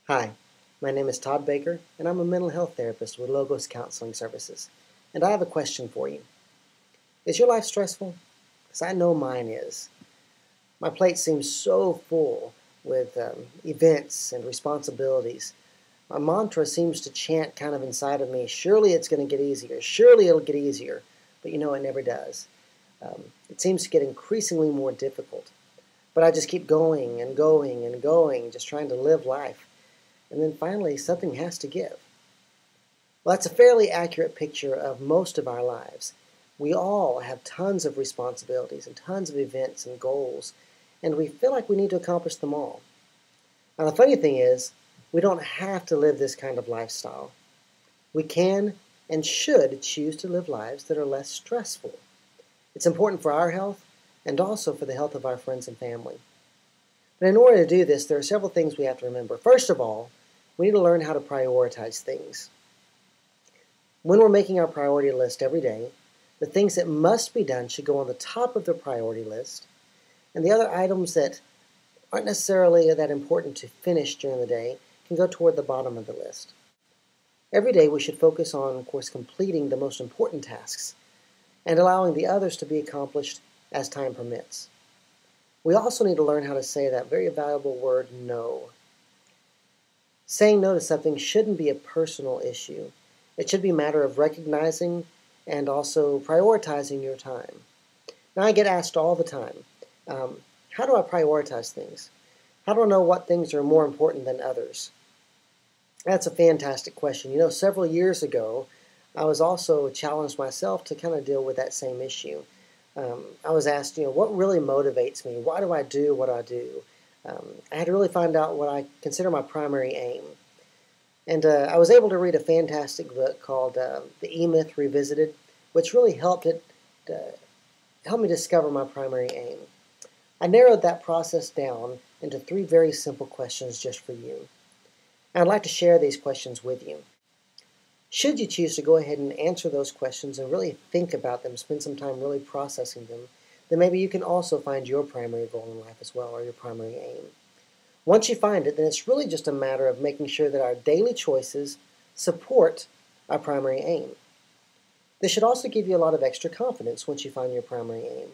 Hi, my name is Todd Baker, and I'm a mental health therapist with Logos Counseling Services. And I have a question for you. Is your life stressful? Because I know mine is. My plate seems so full with events and responsibilities. My mantra seems to chant kind of inside of me, surely it's going to get easier, surely it'll get easier. But it never does. It seems to get increasingly more difficult. But I just keep going and going and going, just trying to live life. And then finally, something has to give. Well, that's a fairly accurate picture of most of our lives. We all have tons of responsibilities and tons of events and goals, and we feel like we need to accomplish them all. Now, the funny thing is, we don't have to live this kind of lifestyle. We can and should choose to live lives that are less stressful. It's important for our health and also for the health of our friends and family. But in order to do this, there are several things we have to remember. First of all, we need to learn how to prioritize things. When we're making our priority list every day, the things that must be done should go on the top of the priority list, and the other items that aren't necessarily that important to finish during the day can go toward the bottom of the list. Every day we should focus on, of course, completing the most important tasks and allowing the others to be accomplished as time permits. We also need to learn how to say that very valuable word, no. Saying no to something shouldn't be a personal issue. It should be a matter of recognizing and also prioritizing your time. Now, I get asked all the time, how do I prioritize things? How do I know what things are more important than others? That's a fantastic question. Several years ago, I was also challenged myself to kind of deal with that same issue. I was asked, what really motivates me? Why do I do what I do? I had to really find out what I consider my primary aim. And I was able to read a fantastic book called The E-Myth Revisited, which really helped me discover my primary aim. I narrowed that process down into 3 very simple questions just for you. And I'd like to share these questions with you. Should you choose to go ahead and answer those questions and really think about them, spend some time really processing them, then maybe you can also find your primary goal in life as well, or your primary aim. Once you find it, then it's really just a matter of making sure that our daily choices support our primary aim. This should also give you a lot of extra confidence once you find your primary aim.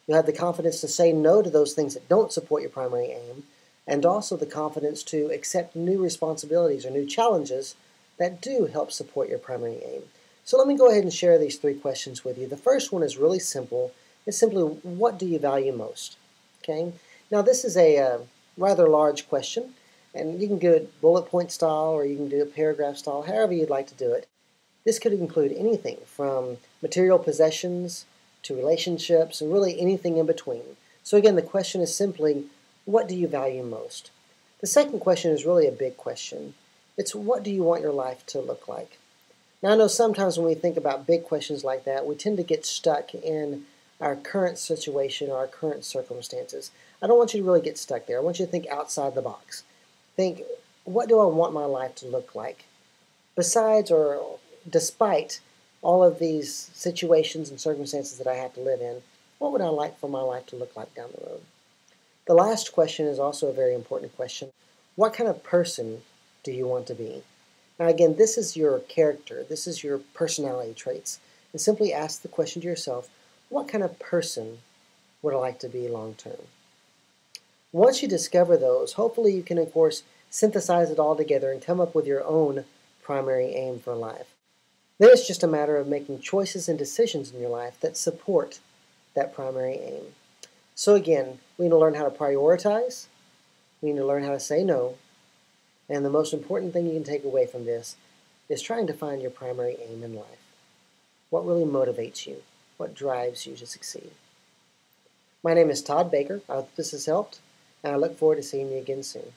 You'll have the confidence to say no to those things that don't support your primary aim, and also the confidence to accept new responsibilities or new challenges that do help support your primary aim. So let me go ahead and share these 3 questions with you. The first one is really simple. It's simply, what do you value most? Okay. Now, this is a rather large question, and you can do it bullet point style or you can do it paragraph style, however you'd like to do it. This could include anything from material possessions to relationships and really anything in between. So again, the question is simply, what do you value most? The second question is really a big question. It's, what do you want your life to look like? Now, I know sometimes when we think about big questions like that, we tend to get stuck in our current situation or our current circumstances. I don't want you to really get stuck there. I want you to think outside the box. Think, what do I want my life to look like? Besides or despite all of these situations and circumstances that I have to live in, what would I like for my life to look like down the road? The last question is also a very important question. What kind of person do you want to be? Now again, this is your character. This is your personality traits. And simply ask the question to yourself, what kind of person would I like to be long term? Once you discover those, hopefully you can, of course, synthesize it all together and come up with your own primary aim for life. Then it's just a matter of making choices and decisions in your life that support that primary aim. So again, we need to learn how to prioritize, we need to learn how to say no, and the most important thing you can take away from this is trying to find your primary aim in life. What really motivates you? What drives you to succeed? My name is Todd Baker. I hope this has helped, and I look forward to seeing you again soon.